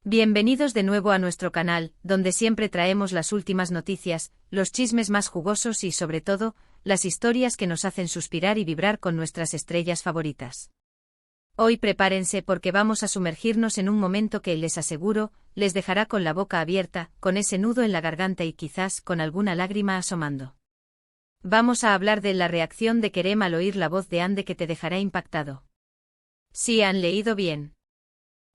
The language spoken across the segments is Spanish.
Bienvenidos de nuevo a nuestro canal, donde siempre traemos las últimas noticias, los chismes más jugosos y, sobre todo, las historias que nos hacen suspirar y vibrar con nuestras estrellas favoritas. Hoy prepárense porque vamos a sumergirnos en un momento que, les aseguro, les dejará con la boca abierta, con ese nudo en la garganta y quizás con alguna lágrima asomando. Vamos a hablar de la reacción de Kerem al oír la voz de Hande que te dejará impactado. Sí, han leído bien.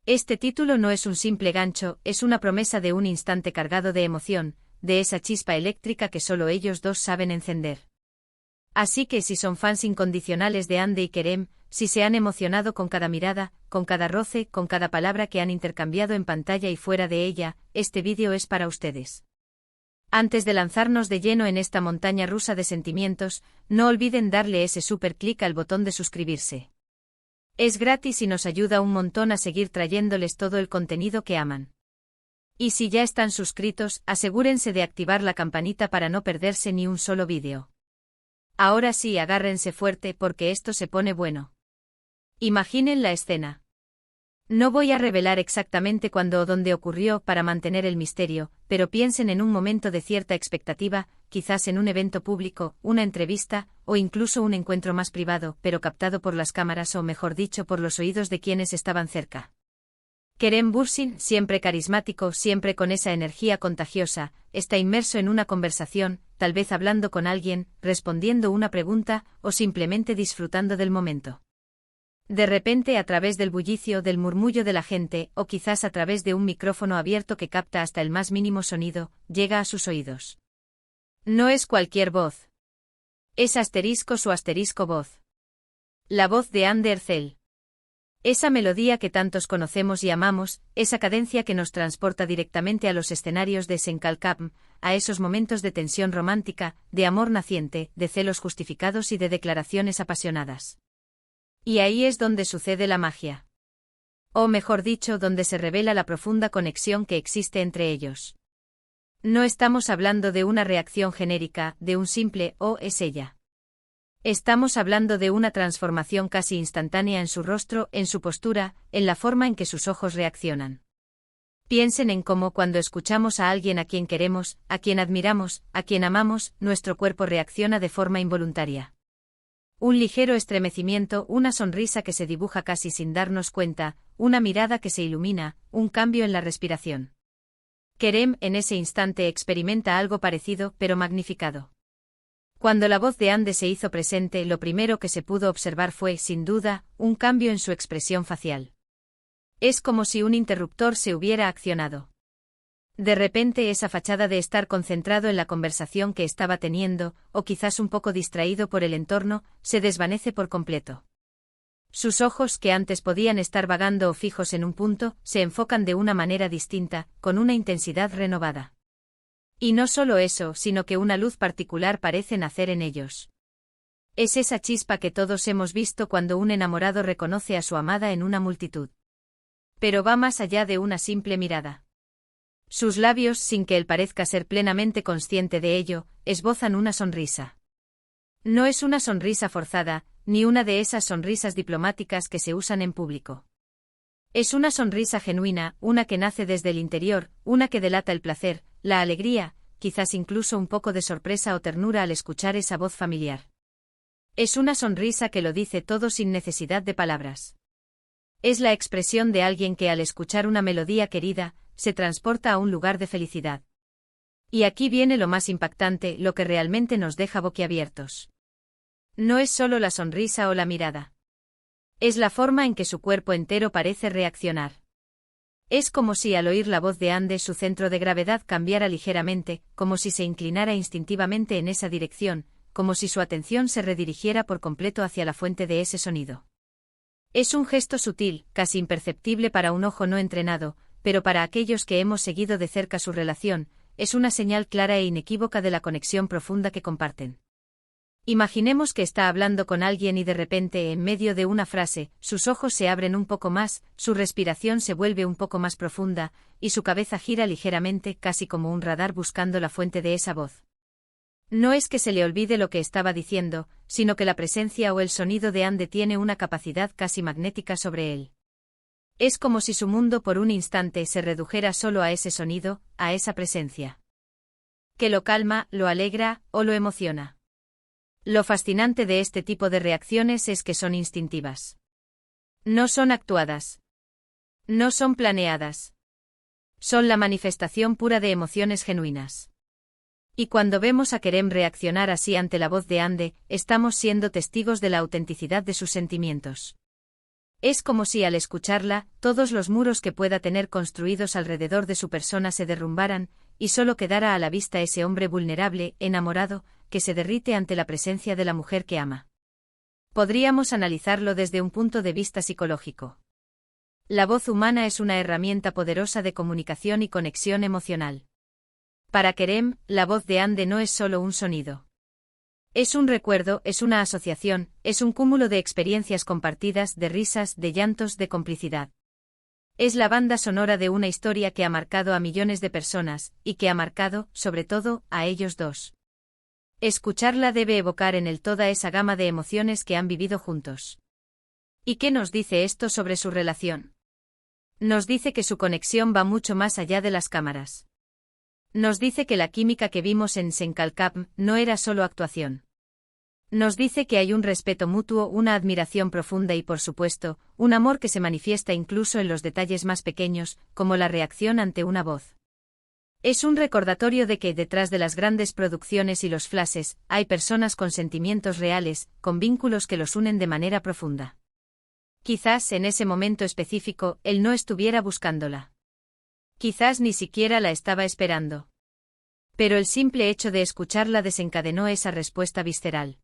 Este título no es un simple gancho, es una promesa de un instante cargado de emoción, de esa chispa eléctrica que solo ellos dos saben encender. Así que si son fans incondicionales de Hande y Kerem, si se han emocionado con cada mirada, con cada roce, con cada palabra que han intercambiado en pantalla y fuera de ella, este vídeo es para ustedes. Antes de lanzarnos de lleno en esta montaña rusa de sentimientos, no olviden darle ese super clic al botón de suscribirse. Es gratis y nos ayuda un montón a seguir trayéndoles todo el contenido que aman. Y si ya están suscritos, asegúrense de activar la campanita para no perderse ni un solo vídeo. Ahora sí, agárrense fuerte porque esto se pone bueno. Imaginen la escena. No voy a revelar exactamente cuándo o dónde ocurrió para mantener el misterio, pero piensen en un momento de cierta expectativa, quizás en un evento público, una entrevista, o incluso un encuentro más privado, pero captado por las cámaras o mejor dicho por los oídos de quienes estaban cerca. Kerem Bürsin, siempre carismático, siempre con esa energía contagiosa, está inmerso en una conversación, tal vez hablando con alguien, respondiendo una pregunta, o simplemente disfrutando del momento. De repente, a través del bullicio, del murmullo de la gente, o quizás a través de un micrófono abierto que capta hasta el más mínimo sonido, llega a sus oídos. No es cualquier voz. Es su asterisco voz. La voz de Hande Erçel. Esa melodía que tantos conocemos y amamos, esa cadencia que nos transporta directamente a los escenarios de Senkalkam, a esos momentos de tensión romántica, de amor naciente, de celos justificados y de declaraciones apasionadas. Y ahí es donde sucede la magia. O mejor dicho, donde se revela la profunda conexión que existe entre ellos. No estamos hablando de una reacción genérica, de un simple «oh, es ella». Estamos hablando de una transformación casi instantánea en su rostro, en su postura, en la forma en que sus ojos reaccionan. Piensen en cómo cuando escuchamos a alguien a quien queremos, a quien admiramos, a quien amamos, nuestro cuerpo reacciona de forma involuntaria. Un ligero estremecimiento, una sonrisa que se dibuja casi sin darnos cuenta, una mirada que se ilumina, un cambio en la respiración. Kerem en ese instante experimenta algo parecido, pero magnificado. Cuando la voz de Hande se hizo presente, lo primero que se pudo observar fue, sin duda, un cambio en su expresión facial. Es como si un interruptor se hubiera accionado. De repente esa fachada de estar concentrado en la conversación que estaba teniendo, o quizás un poco distraído por el entorno, se desvanece por completo. Sus ojos, que antes podían estar vagando o fijos en un punto, se enfocan de una manera distinta, con una intensidad renovada. Y no solo eso, sino que una luz particular parece nacer en ellos. Es esa chispa que todos hemos visto cuando un enamorado reconoce a su amada en una multitud. Pero va más allá de una simple mirada. Sus labios, sin que él parezca ser plenamente consciente de ello, esbozan una sonrisa. No es una sonrisa forzada, ni una de esas sonrisas diplomáticas que se usan en público. Es una sonrisa genuina, una que nace desde el interior, una que delata el placer, la alegría, quizás incluso un poco de sorpresa o ternura al escuchar esa voz familiar. Es una sonrisa que lo dice todo sin necesidad de palabras. Es la expresión de alguien que al escuchar una melodía querida, se transporta a un lugar de felicidad. Y aquí viene lo más impactante, lo que realmente nos deja boquiabiertos. No es solo la sonrisa o la mirada. Es la forma en que su cuerpo entero parece reaccionar. Es como si al oír la voz de Hande su centro de gravedad cambiara ligeramente, como si se inclinara instintivamente en esa dirección, como si su atención se redirigiera por completo hacia la fuente de ese sonido. Es un gesto sutil, casi imperceptible para un ojo no entrenado, pero para aquellos que hemos seguido de cerca su relación, es una señal clara e inequívoca de la conexión profunda que comparten. Imaginemos que está hablando con alguien y de repente, en medio de una frase, sus ojos se abren un poco más, su respiración se vuelve un poco más profunda, y su cabeza gira ligeramente, casi como un radar buscando la fuente de esa voz. No es que se le olvide lo que estaba diciendo, sino que la presencia o el sonido de Hande tiene una capacidad casi magnética sobre él. Es como si su mundo por un instante se redujera solo a ese sonido, a esa presencia. Que lo calma, lo alegra o lo emociona. Lo fascinante de este tipo de reacciones es que son instintivas. No son actuadas. No son planeadas. Son la manifestación pura de emociones genuinas. Y cuando vemos a Kerem reaccionar así ante la voz de Ande, estamos siendo testigos de la autenticidad de sus sentimientos. Es como si al escucharla, todos los muros que pueda tener construidos alrededor de su persona se derrumbaran, y solo quedara a la vista ese hombre vulnerable, enamorado, que se derrite ante la presencia de la mujer que ama. Podríamos analizarlo desde un punto de vista psicológico. La voz humana es una herramienta poderosa de comunicación y conexión emocional. Para Kerem, la voz de Ande no es solo un sonido. Es un recuerdo, es una asociación, es un cúmulo de experiencias compartidas, de risas, de llantos, de complicidad. Es la banda sonora de una historia que ha marcado a millones de personas, y que ha marcado, sobre todo, a ellos dos. Escucharla debe evocar en él toda esa gama de emociones que han vivido juntos. ¿Y qué nos dice esto sobre su relación? Nos dice que su conexión va mucho más allá de las cámaras. Nos dice que la química que vimos en Senkalkam no era solo actuación. Nos dice que hay un respeto mutuo, una admiración profunda y, por supuesto, un amor que se manifiesta incluso en los detalles más pequeños, como la reacción ante una voz. Es un recordatorio de que detrás de las grandes producciones y los flashes, hay personas con sentimientos reales, con vínculos que los unen de manera profunda. Quizás en ese momento específico, él no estuviera buscándola. Quizás ni siquiera la estaba esperando. Pero el simple hecho de escucharla desencadenó esa respuesta visceral.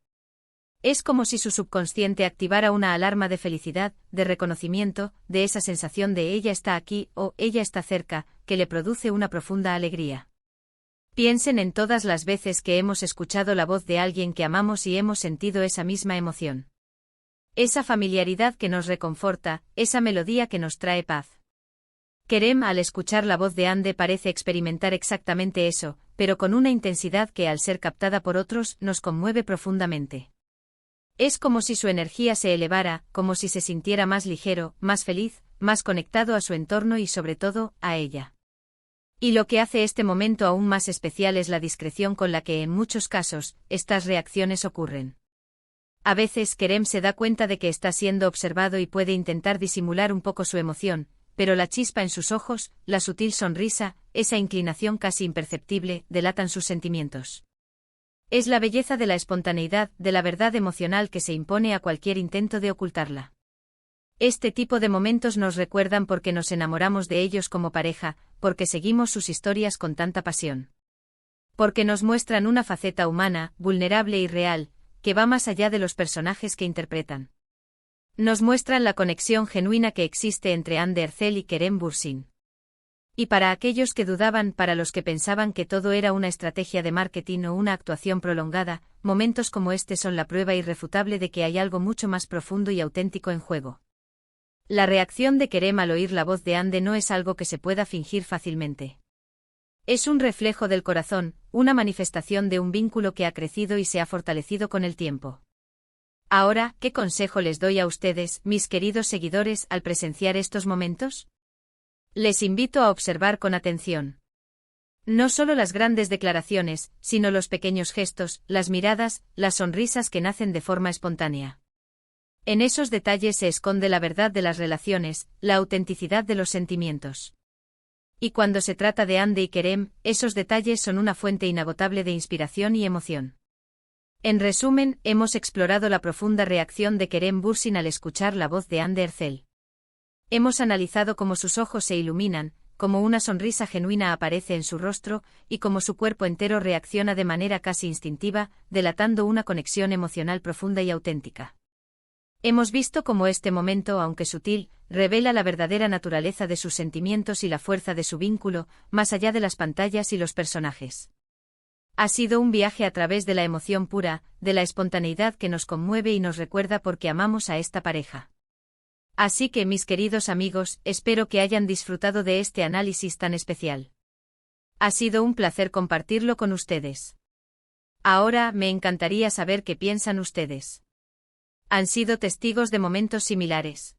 Es como si su subconsciente activara una alarma de felicidad, de reconocimiento, de esa sensación de ella está aquí o ella está cerca, que le produce una profunda alegría. Piensen en todas las veces que hemos escuchado la voz de alguien que amamos y hemos sentido esa misma emoción. Esa familiaridad que nos reconforta, esa melodía que nos trae paz. Kerem, al escuchar la voz de Ande, parece experimentar exactamente eso, pero con una intensidad que, al ser captada por otros, nos conmueve profundamente. Es como si su energía se elevara, como si se sintiera más ligero, más feliz, más conectado a su entorno y, sobre todo, a ella. Y lo que hace este momento aún más especial es la discreción con la que, en muchos casos, estas reacciones ocurren. A veces Kerem se da cuenta de que está siendo observado y puede intentar disimular un poco su emoción, pero la chispa en sus ojos, la sutil sonrisa, esa inclinación casi imperceptible, delatan sus sentimientos. Es la belleza de la espontaneidad, de la verdad emocional que se impone a cualquier intento de ocultarla. Este tipo de momentos nos recuerdan por qué nos enamoramos de ellos como pareja, porque seguimos sus historias con tanta pasión. Porque nos muestran una faceta humana, vulnerable y real, que va más allá de los personajes que interpretan. Nos muestran la conexión genuina que existe entre Hande Erçel y Kerem Bürsin. Y para aquellos que dudaban, para los que pensaban que todo era una estrategia de marketing o una actuación prolongada, momentos como este son la prueba irrefutable de que hay algo mucho más profundo y auténtico en juego. La reacción de Kerem al oír la voz de Hande no es algo que se pueda fingir fácilmente. Es un reflejo del corazón, una manifestación de un vínculo que ha crecido y se ha fortalecido con el tiempo. Ahora, ¿qué consejo les doy a ustedes, mis queridos seguidores, al presenciar estos momentos? Les invito a observar con atención. No solo las grandes declaraciones, sino los pequeños gestos, las miradas, las sonrisas que nacen de forma espontánea. En esos detalles se esconde la verdad de las relaciones, la autenticidad de los sentimientos. Y cuando se trata de Hande y Kerem, esos detalles son una fuente inagotable de inspiración y emoción. En resumen, hemos explorado la profunda reacción de Kerem Bürsin al escuchar la voz de Hande Erçel. Hemos analizado cómo sus ojos se iluminan, cómo una sonrisa genuina aparece en su rostro, y cómo su cuerpo entero reacciona de manera casi instintiva, delatando una conexión emocional profunda y auténtica. Hemos visto cómo este momento, aunque sutil, revela la verdadera naturaleza de sus sentimientos y la fuerza de su vínculo, más allá de las pantallas y los personajes. Ha sido un viaje a través de la emoción pura, de la espontaneidad que nos conmueve y nos recuerda por qué amamos a esta pareja. Así que, mis queridos amigos, espero que hayan disfrutado de este análisis tan especial. Ha sido un placer compartirlo con ustedes. Ahora, me encantaría saber qué piensan ustedes. ¿Han sido testigos de momentos similares?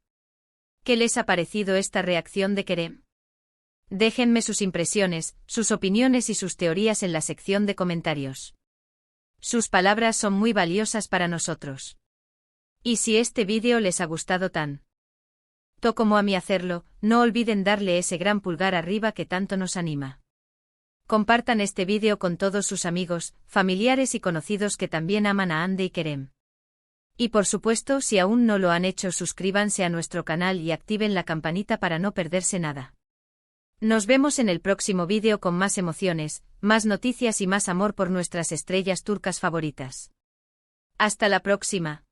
¿Qué les ha parecido esta reacción de Kerem? Déjenme sus impresiones, sus opiniones y sus teorías en la sección de comentarios. Sus palabras son muy valiosas para nosotros. Y si este vídeo les ha gustado tanto como a mí hacerlo, no olviden darle ese gran pulgar arriba que tanto nos anima. Compartan este vídeo con todos sus amigos, familiares y conocidos que también aman a Hande y Kerem. Y por supuesto, si aún no lo han hecho, suscríbanse a nuestro canal y activen la campanita para no perderse nada. Nos vemos en el próximo vídeo con más emociones, más noticias y más amor por nuestras estrellas turcas favoritas. Hasta la próxima.